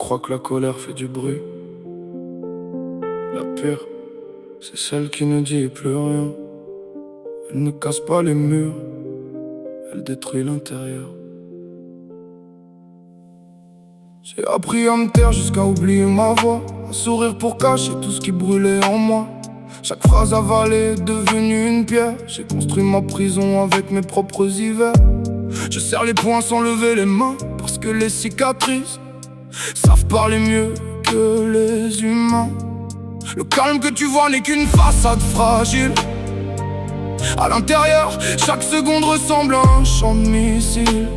croit que la colère fait du bruit. La pire, c'est celle qui ne dit plus rien. Elle ne casse pas les murs, elle détruit l'intérieur. J'ai appris à me taire jusqu'à oublier ma voix, à sourire pour cacher tout ce qui brûlait en moi. Chaque phrase avalée est devenue une pierre. J'ai construit ma prison avec mes propres hivers. Je serre les poings sans lever les mains, parce que les cicatrices savent parler mieux que les humains. Le calme que tu vois n'est qu'une façade fragile. À l'intérieur, chaque seconde ressemble à un champ de missiles.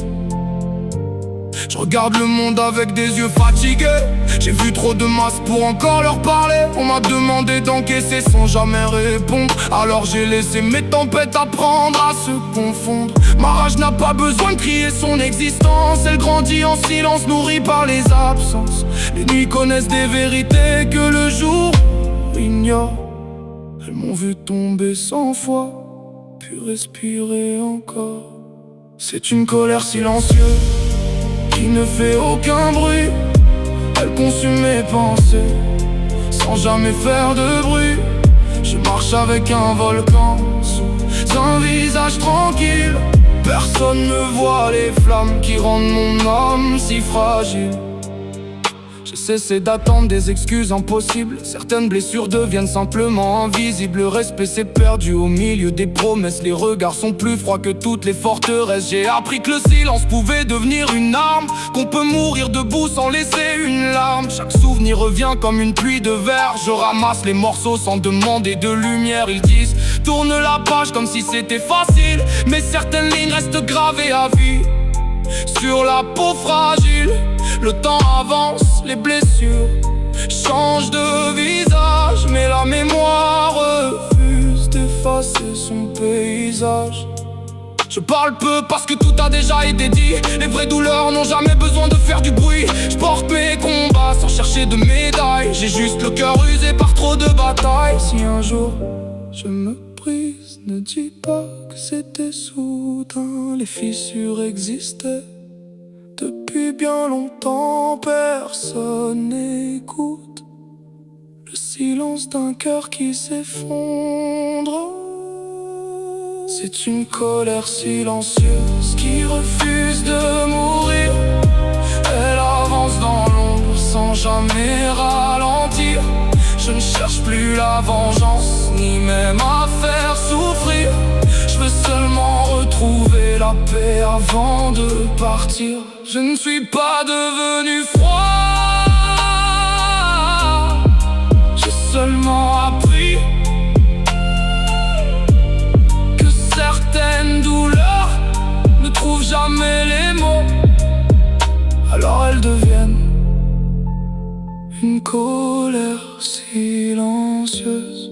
Je regarde le monde avec des yeux fatigués. J'ai vu trop de masses pour encore leur parler. On m'a demandé d'encaisser sans jamais répondre. Alors j'ai laissé mes tempêtes apprendre à se confondre. Ma rage n'a pas besoin de crier son existence. Elle grandit en silence, nourrie par les absences. Les nuits connaissent des vérités que le jour ignore. Elles m'ont vu tomber 100 fois, puis respirer encore. C'est une colère silencieuse qui ne fait aucun bruit. Elle consume mes pensées sans jamais faire de bruit. Je marche avec un volcan sous un visage tranquille. Personne ne voit les flammes qui rendent mon âme si fragile. J'ai cessé d'attendre des excuses impossibles. Certaines blessures deviennent simplement invisibles. Le respect s'est perdu au milieu des promesses. Les regards sont plus froids que toutes les forteresses. J'ai appris que le silence pouvait devenir une arme, qu'on peut mourir debout sans laisser une larme. Chaque souvenir revient comme une pluie de verre. Je ramasse les morceaux sans demander de lumière. Ils disent tourne la page comme si c'était facile, mais certaines lignes restent gravées à vie sur la peau fragile. Le temps avance, les blessures changent de visage, mais la mémoire refuse d'effacer son paysage. Je parle peu parce que tout a déjà été dit. Les vraies douleurs n'ont jamais besoin de faire du bruit. Je porte mes combats sans chercher de médailles. J'ai juste le cœur usé par trop de batailles. Si un jour je me brise, ne dis pas que c'était soudain. Les fissures existaient depuis bien longtemps, personne n'écoute le silence d'un cœur qui s'effondre. C'est une colère silencieuse qui refuse de mourir. Elle avance dans l'ombre sans jamais ralentir. Je ne cherche plus la vengeance, ni même à faire souffrir. Je veux seulement retrouver la paix avant de partir. Je ne suis pas devenu froid, j'ai seulement appris que certaines douleurs ne trouvent jamais les mots. Alors elles deviennent une colère silencieuse.